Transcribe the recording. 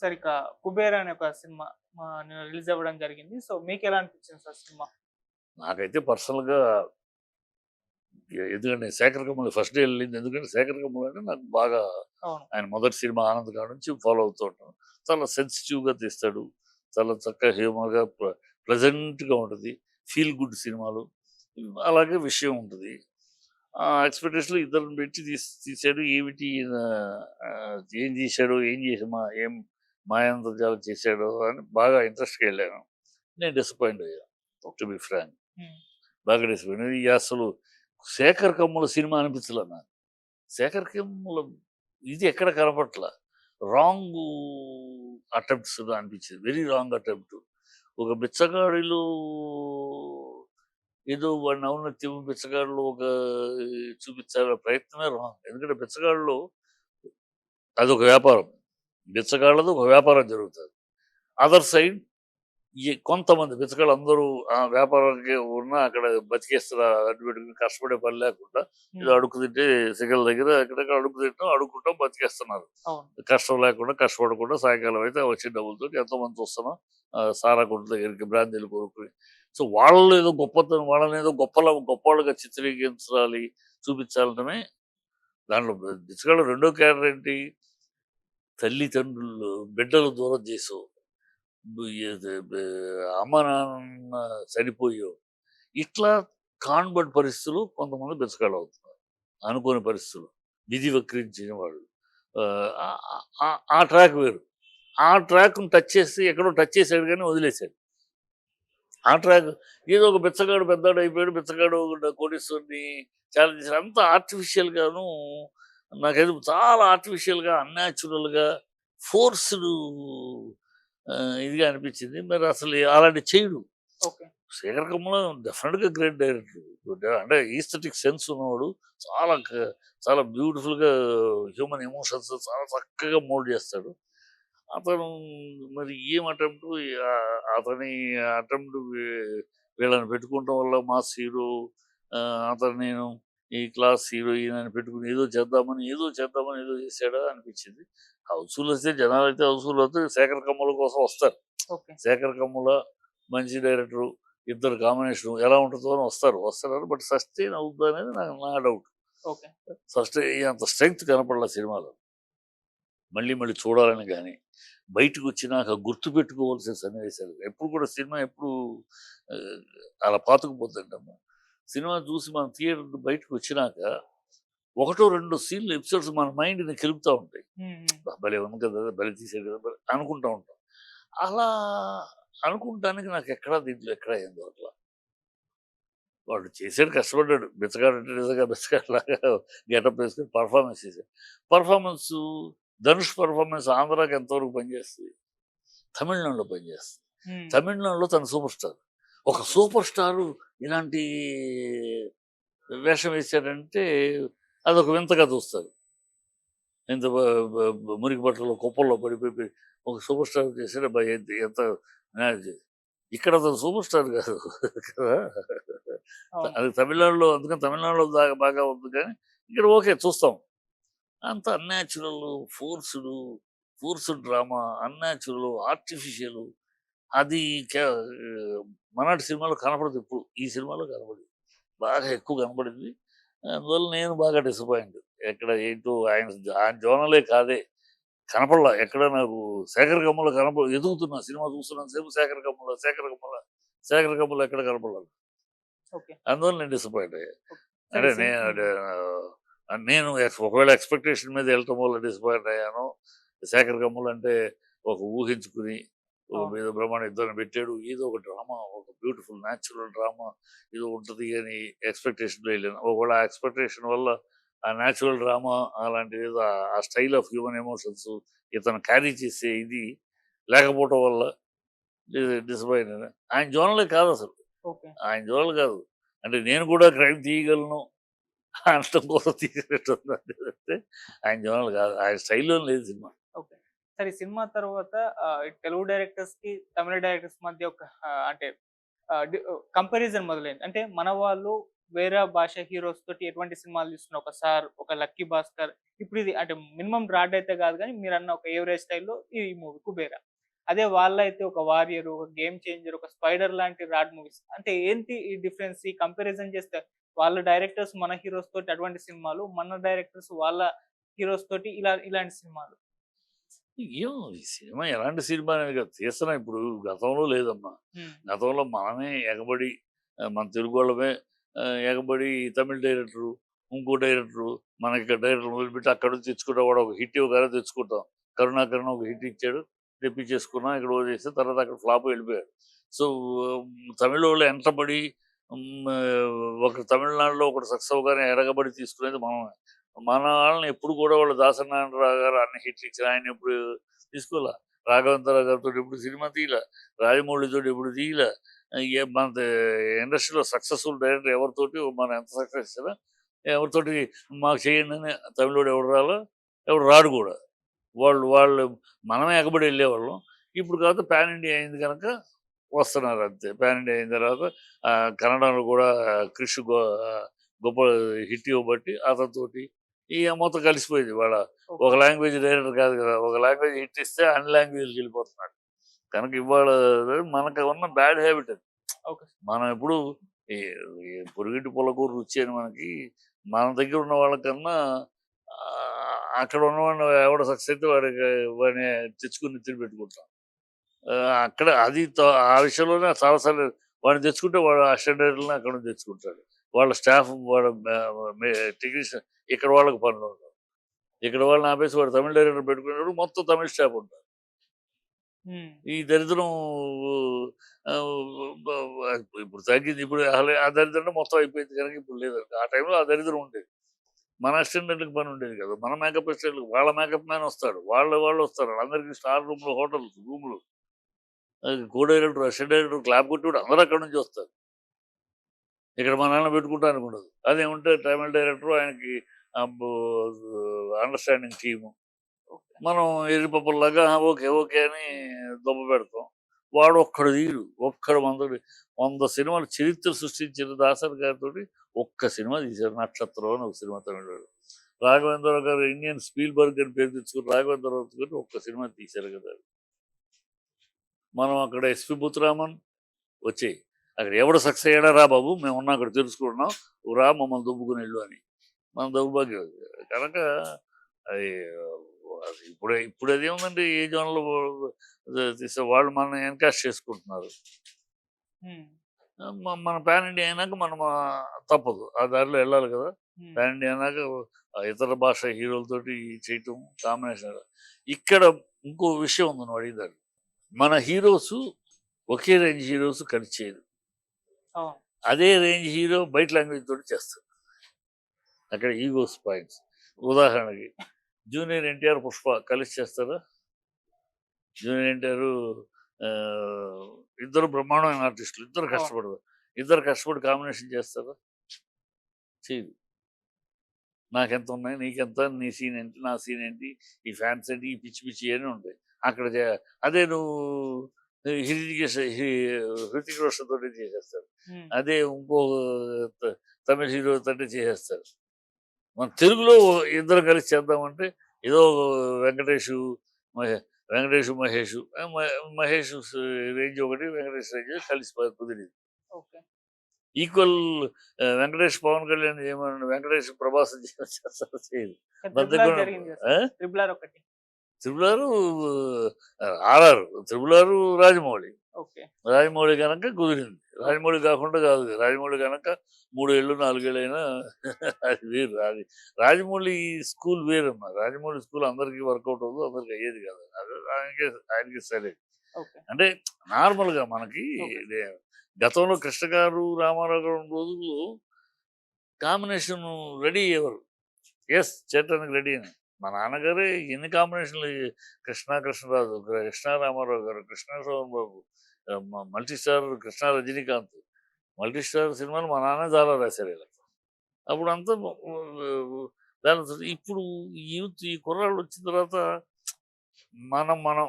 Sir ఇక 'కుబేర' అనే ఒక సినిమా నిన్న రిలీజ్ అవ్వడం జరిగింది. సో మీకెలా అనిపించింది సార్ సినిమా? నాకైతే పర్సనల్‌గా ఎందుకంటే 'శేఖర్ కమ్ముల' ఫస్ట్ డే ఎళ్ళింది. ఎందుకంటే 'శేఖర్ కమ్ముల' అంటే నాకు బాగా అవును. ఆయన మొదటి సినిమా 'ఆనంద్' కాడ నుంచి ఫాలో అవుతూ ఉంటాను. చాలా సెన్సిటివ్‌గా తీస్తాడు. చాలా చక్కగా హ్యూమర్‌గా ప్లెజెంట్‌గా ఉంటది. ఫీల్ గుడ్ సినిమాలు. అలాగే విషయం ఉంటది. ఎక్స్‌పెక్టేషన్‌లో ఇద్దరిని పెట్టి తీసాడు. ఏమిటి ఈయన ఏం తీశాడు? ఏం మాయాంతర్జాలం చేశాడో అని బాగా ఇంట్రెస్ట్‌గా ఎళ్ళాను. నేను డిసప్పాయింట్ అయ్యాను. To be frank. హ్మ్. బాగా డిసప్పాయింట్. ఇది అసలు 'శేఖర్ కమ్ముల' సినిమా అనిపించలా నాకు. 'శేఖర్ కమ్ముల' ఇది ఎక్కడ కనపట్ల. రాంగు అటెంప్ట్స్ అనిపించింది. Very wrong attempt. ఒక బిచ్చగాడిలో ఏదో వాడిని ఔన్నత్యం బిచ్చగాడిలో ఒక చూపించాలనే ప్రయత్నమే రాంగ్. ఎందుకంటే బిచ్చగాడిలో అదొక వ్యాపారం. బిచ్చగాళ్ళది ఒక వ్యాపారం జరుగుతది. అదర్ సైడ్ కొంతమంది బిచ్చగాళ్ళందరూ ఆ వ్యాపారానికి ఉన్నా అక్కడ బతికేస్తున్నారు. అడ్డు పెట్టుకుని కష్టపడే పని లేకుండా ఏదో హ్మ్. అడుక్కు తింటే సిగల దగ్గర ఎక్కడెక్కడ అడుక్కు తింటాం, అడుక్కుంటాం బతికేస్తున్నారు. అవును. కష్టం లేకుండా, కష్టపడకుండా సాయంకాలం అయితే వచ్చిన డబ్బులతోటి ఎంతోమంది చూస్తున్నాం. సారా కొట్టు దగ్గరికి బ్రాందీలు కొనుక్కొని. సో వాళ్ళలో ఏదో గొప్పతనం వాళ్ళని ఏదో గొప్పోళ్ళుగా చిత్రీకరించాలి, చూపించాలనటమే దాంట్లో బిచ్చగాళ్ళు రెండో క్యారెక్టర్ ఏంటి? తల్లిదండ్రులు బిడ్డలు దూరం చేసావు. అమ్మ నాన్న చనిపోయావు. ఇట్లా కాన్బర్డ్ పరిస్థితులు కొంతమంది బిచ్చగాళ్ళు అవుతున్నారు. అనుకోని పరిస్థితులు. విధి వక్రించిన వాళ్ళు. ఆ ట్రాక్ వేరు. ఆ ట్రాక్‌ని టచ్ చేసి ఎక్కడో టచ్ చేసాడు గానీ వదిలేసాడు. ఆ ట్రాక్ ఏదో ఒక బిచ్చగాడు పెద్దోడయిపోయాడు. బిచ్చగాడు కోటీశ్వరుడిని ఛాలెంజ్ చేసాడు. అంతా ఆర్టిఫిషియల్‌గాను నాకైతే చాలా ఆర్టిఫిషియల్‌గా, అన్‌న్యాచురల్‌గా, ఫోర్స్‌డ్ ఇదిగా అనిపించింది. మరి అసలు అలాంటివి చేయడు. ఓకే. శేఖర్ కమ్ముల డెఫినిట్‌గా గ్రేట్ డైరెక్టర్. అంటే ఈస్థెటిక్ సెన్స్ ఉన్నవాడు. చాలా చాలా బ్యూటిఫుల్‌గా హ్యూమన్ ఎమోషన్స్ చాలా చక్కగా మోల్డ్ చేస్తాడు. అతను మరి ఏం అటెంప్ట్ అతని అటెంప్ట్ వీళ్ళని పెట్టుకోవటం వల్ల మాస్ హీరో అతను నేను ఈ క్లాస్ హీరోయిన్ అని పెట్టుకుని ఏదో చేసాడా అనిపించింది. హౌస్‌ఫుల్ వస్తే జనాలైతే హౌస్‌ఫుల్ వస్తే శేఖర్ కమ్ముల కోసం వస్తారు. ఓకే. శేఖర్ కమ్ముల మంచి డైరెక్టరు. ఇద్దరు కాంబినేషన్ ఎలా ఉంటుందో అని వస్తున్నారు. బట్ సస్టైన్ అవుద్దా అనేది నా డౌట్. ఓకే. అంత స్ట్రెంగ్త్ కనపడలా సినిమాలో. మళ్ళీ మళ్ళీ చూడాలని గాని, బయటకొచ్చినాక గుర్తుపెట్టుకోవాల్సిన సన్నివేశాలు. ఎప్పుడు కూడా సినిమా ఎప్పుడు ఆహ్, అలా పాతుకుపోతుందమ్మా. సినిమా చూసి మనం థియేటర్ బయటకొచ్చినాక ఒకటో, రెండో సీన్‌లు ఎపిసోడ్స్ మన మైండ్‌ని కెలుకుతా ఉంటాయి. హ్మ్. హ్మ్. భలే ఉంది కదా! భలే తీశాడు కదా! అనుకుంటా ఉంటాం. అలా అనుకుంటానికి నాకెక్కడా దీంట్లో ఎక్కడా ఏం దొరకలా. వాడు చేసాడు కష్టపడ్డాడు. బిచ్చగాడంటే నిజంగా బిచ్చగాడిలాగా గెటప్ వేసుకొని పెర్ఫార్మన్స్ చేశాడు. పెర్ఫార్మన్సు పెర్ఫార్మన్స్ ఆంధ్రాకి ఎంతవరకు పనిచేస్తది? తమిళనాడులో పనిచేస్తది. హ్మ్. తమిళనాడులో తను సూపర్ స్టార్. ఒక సూపర్ స్టారు ఇలాంటి వేషం వేశాడంటే అదొక వింతగా చూస్తారు. ఇంత బ బ బ మురికి బట్టలు కుప్పల్లో పడిపోయి ఒక సూపర్ స్టార్ చేసాడు. అబ్బా! ఎంత ఇక్కడ అతను సూపర్ స్టార్ కాదు కదా! అవును. అది తమిళనాడులో అందుకని తమిళనాడులో బాగా ఉంది కానీ ఇక్కడ ఓకే చూస్తాం. అంత అన్‌న్యాచురల్, ఫోర్స్‌డు, ఫోర్స్‌డ్ డ్రామా, అన్‌న్యాచురల్, ఆర్టిఫిషియల్ అది మరాఠీ సినిమాలో కనపడదు ఎప్పుడు. ఈ సినిమాలో కనపడింది. బాగా ఎక్కువ కనపడింది. అందువల్ల నేను బాగా డిసప్పాయింట్. ఎక్కడ ఏంటో ఆయన జోనలే కాదే. కనపడలా. ఎక్కడ నాకు 'శేఖర్ కమ్ముల' ఎదుగుతున్నా సినిమా చూస్తున్నంత సేపు 'శేఖర్ కమ్ముల' ఎక్కడ కనపడలా. ఓకే. అందువల్ల నేను డిసప్పాయింట్ అయ్యా. ఓకే. సరే అంటే హ్మ్. నేను ఒకవేళ ఎక్స్‌పెక్టేషన్ మీద ఎళ్ళటం వల్ల డిసప్పాయింట్ అయ్యానో, 'శేఖర్ కమ్ముల' అంటే ఒక ఊహించుకుని అవును. ఏదో బ్రహ్మాండం ఇద్దరిని పెట్టాడు. ఏదో ఒక డ్రామా, ఒక బ్యూటిఫుల్ న్యాచురల్ డ్రామా ఏదో ఉంటది అని ఎక్స్‌పెక్టేషన్‌లో ఎళ్ళాను. ఒకవేళ ఆ ఎక్స్‌పెక్టేషన్ వల్ల ఆ న్యాచురల్ డ్రామా అలాంటిది ఏదో ఆ స్టైల్ ఆఫ్ హ్యూమన్ ఎమోషన్స్ ఇతను క్యారీ చేసే ఇది లేకపోవటం వల్ల డిసప్పాయింట్ అయ్యాను. ఆయన జోనలే కాదసలు. ఓకే. ఆయన జోనల్ కాదు. అంటే నేను కూడా క్రైమ్ తీయగలను అనటం కోసం తీసినట్టుంది అంతే. ఆయన జోనల్ కాదు. ఆయన స్టైల్‌లోనే లేదు సినిమా. ఓకే. సరే ఈ సినిమా తర్వాత తెలుగు డైరెక్టర్స్‌కి, తమిళ డైరెక్టర్స్ మధ్య ఒక అంటే కంపారిజన్ మొదలైంది. అంటే మన వాళ్ళు వేరే భాష హీరోస్ తోటి ఎటువంటి సినిమాలు తీస్తున్న ఒక 'సార్', ఒక 'లక్కీ భాస్కర్' ఇప్పుడు ఇది అంటే మినిమమ్ బ్రాడ్ అయితే కాదు గానీ మీరన్న ఒక 'ఎవరేజ్' స్టైల్‌లో ఈ మూవీ 'కుబేరా'. అదే వాళ్ళైతే ఒక 'వారియర్', ఒక 'గేమ్ చేంజర్', ఒక 'స్పైడర్' లాంటి రాడ్ మూవీస్. అంటే ఏంటి ఈ డిఫరెన్స్? ఈ కంపారిజన్ చేస్తే వాళ్ళ డైరెక్టర్స్ మన హీరోస్ తోటి అటువంటి సినిమాలు, మన డైరెక్టర్స్ వాళ్ళ హీరోస్ తోటి ఇలాంటి సినిమాలు. ఏమో ఈ సినిమా ఎలాంటి సినిమా అనేది కాదు. తీస్తున్నాం ఇప్పుడు, గతంలో లేదమ్మా. హ్మ్. గతంలో మనమే ఎగబడి మన తెలుగు వాళ్ళమే ఎగబడి తమిళ్ డైరెక్టరు, ఇంకో డైరెక్టరు, మనకి ఇక్కడ డైరెక్టర్ మొదలుపెట్టి అక్కడ నుంచి తెచ్చుకుంటాం. వాడు ఒక హిట్ ఇవ్వగానే తెచ్చుకుంటాం. కరుణాకరన్ ఒక హిట్ ఇచ్చాడు, తెప్పించేసుకున్నాం, ఇక్కడ చేస్తే తర్వాత అక్కడ ఫ్లాప్ వెళ్ళిపోయాడు. సో తమిళ వాళ్ళు ఎంటబడి ఒకరు తమిళనాడులో ఒకటి సక్సెస్ అవగానే ఎరగబడి తీసుకునేది మనమే. మన వాళ్ళని ఎప్పుడు కూడా వాళ్ళు దాసనారాయణరావు గారు అన్ని హిట్లు ఇచ్చిన ఆయన ఎప్పుడు తీసుకోలే. రాఘవేంద్రరావు గారితో ఎప్పుడు సినిమా తీయలే, రాజమౌళితో ఎప్పుడు తీయలే. మన ఇండస్ట్రీలో సక్సెస్ఫుల్ డైరెక్టర్ ఎవరితోటి మనం ఎంత సక్సెస్ ఇచ్చినా ఎవరితోటి మాకు చేయండి అని తమిళోడు ఎవడు రాలో, ఎవడు రాడు కూడా. వాళ్ళు మనమే ఎగబడి వెళ్ళేవాళ్ళం. ఇప్పుడు కాదు పాన్ ఇండియా అయింది కనుక వస్తున్నారు అంతే. పాన్ ఇండియా అయిన తర్వాత కన్నడలో కూడా క్రిష్ గొప్ప హిట్ ఇవ్వబట్టి అతనితోటి ఇక మొత్తం కలిసిపోయింది. వాళ్ళ ఒక లాంగ్వేజ్ డైరెక్టర్ కాదు కదా, ఒక లాంగ్వేజ్ హిట్ ఇస్తే అన్ని లాంగ్వేజ్కి వెళ్ళిపోతున్నాడు కనుక ఇవాళ మనకు ఉన్న బ్యాడ్ హ్యాబిట్ అది. ఓకే. మనం ఎప్పుడు ఈ ఈ పొరుగింటి పొలకూరు రుచి అని మనకి మన దగ్గర ఉన్న వాళ్ళకన్నా అక్కడ ఉన్నవాడిని ఎవడ సక్సెస్ అయితే వాడిని తెచ్చుకుని తిరిగి పెట్టుకుంటాం. అక్కడ అది ఆ విషయంలోనే చాలాసార్లు వాడిని తెచ్చుకుంటే వాడు అసిస్టెంట్ డైరెక్టర్ని అక్కడ నుంచి తెచ్చుకుంటాడు. వాళ్ళ స్టాఫ్ వాళ్ళ టెక్నీషియన్ ఇక్కడ వాళ్ళకి పనులు ఉండవు. ఇక్కడ వాళ్ళని ఆపేసి వాడు తమిళ డైరెక్టర్ పెట్టుకునేవాడు మొత్తం తమిళ స్టాఫ్ ఉంటారు. ఈ దరిద్రం ఇప్పుడు తగ్గింది. ఇప్పుడు ఆ దరిద్రం మొత్తం అయిపోయింది కనుక ఇప్పుడు లేదు. ఆ టైంలో ఆ దరిద్రం ఉండేది. మన అసిస్టెంట్కి పని ఉండేది కదా. మన మేకప్ అసిస్టెంట్కి వాళ్ళ మేకప్ మ్యాన్ వస్తాడు, వాళ్ళు వస్తారు. అందరికీ స్టార్ రూమ్లు, హోటల్స్, రూములు, co director, assistant director, clap కొట్టి అందరూ అక్కడ నుంచి వస్తారు. ఇక్కడ మా నాన్న పెట్టుకుంటా అనుకుండదు. అదేముంటే తమిళ డైరెక్టర్ ఆయనకి అండర్స్టాండింగ్ టీము. మనం ఎరిపప్పుల్లాగా ఓకే ఓకే అని దొబ్బ పెడతాం. వాడు ఒక్కడు తీరు, ఒక్కడు 100 సినిమాలు చరిత్ర సృష్టించిన దాసరి గారితో ఒక్క సినిమా తీశారు, 'నక్షత్రం' అని ఒక సినిమా తమిళనాడు. రాఘవేంద్రరావు గారు ఇండియన్ స్పీల్బర్గ్ అని పేరు తెచ్చుకుని రాఘవేంద్రరావు గారు ఒక్క సినిమా తీశారు కదా. మనం అక్కడ ఎస్పి బుత్రామన్ వచ్చాయి, అక్కడ ఎవడు సక్సెస్ అయ్యాడా రా బాబు, మేము ఉన్నాం అక్కడ తెలుసుకుంటున్నాం, రా మమ్మల్ని దుబ్బుకుని వెళ్ళు అని. మన దౌర్భాగ్యం కనుక అది ఇప్పుడు అదేముందండి, ఏ జోన్లో తీసే వాళ్ళు మనం ఎన్కాస్ట్ చేసుకుంటున్నారు. మన పాన్ ఇండియా అయినాక మనం తప్పదు, ఆ దారిలో వెళ్ళాలి కదా. పాన్ ఇండియా అయినాక ఇతర భాష హీరోలతోటి చేయటం కాంబినేషన్. ఇక్కడ ఇంకో విషయం ఉంది నువ్వు అడిగిదారు. మన హీరోస్ ఒకే రేంజ్ హీరోస్ కలిసి చేయరు. అదే రేంజ్ హీరో బయట లాంగ్వేజ్ తోటి చేస్తారు. అక్కడ ఈగోస్ పాయింట్స్. ఉదాహరణకి జూనియర్ ఎన్టీఆర్, పుష్ప కలిసి చేస్తారా? జూనియర్ ఎన్టీఆర్ ఇద్దరు బ్రహ్మాండమైన ఆర్టిస్టులు, ఇద్దరు కష్టపడరు. ఇద్దరు కష్టపడి కాంబినేషన్ చేస్తారా? చేయదు. నాకెంత ఉన్నాయి, నీకెంత, నీ సీన్ ఏంటి, నా సీన్ ఏంటి, ఈ ఫ్యాన్స్ ఏంటి, ఈ పిచ్చి పిచ్చి అని ఉంటాయి అక్కడ. అదే నువ్వు హృతిక్ రోషన్ తోటి చేసేస్తారు, అదే ఇంకో తమిళ హీరో తోటి చేసేస్తారు. మన తెలుగులో ఇద్దరు కలిసి చేద్దామంటే ఏదో వెంకటేష్ మహేష్ రేంజ్ ఒకటి, వెంకటేష్ రేంజ్ కలిసి కుదిరింది. ఈక్వల్ వెంకటేష్ పవన్ కళ్యాణ్ ఏమన్నా వెంకటేష్ ప్రభాస్ చేస్తారు, చేయదు. త్రిబులారు ఆర్ఆర్, త్రిబులారు రాజమౌళి కనుక కుదిరింది. రాజమౌళి కాకుండా కాదు, రాజమౌళి కనుక 3 ఏళ్ళు 4 ఏళ్ళు అయినా అది వేరు. అది రాజమౌళి స్కూల్ వేరమ్మా. రాజమౌళి స్కూల్ అందరికీ వర్కౌట్ అవ్వదు, అందరికి అయ్యేది కాదు. ఆయనకి సరే. అంటే నార్మల్గా మనకి గతంలో కృష్ణ గారు, రామారావు గారు ఉన్న రోజుల్లో కాంబినేషన్ రెడీ అయ్యేవారు. ఎస్, చేయటానికి రెడీ అని. మా నాన్నగారే ఎన్ని కాంబినేషన్లు, కృష్ణరాజు, కృష్ణ రామారావు గారు, Krishna Sobhan Babu, multi star Krishna Rajinikanth, multi star సినిమాలు మా నాన్న చాలా రాశారు ఇలా. అప్పుడు అంతా బ్యాలెన్స్. ఇప్పుడు యూత్, ఈ కుర్రాళ్ళు వచ్చిన తర్వాత మనం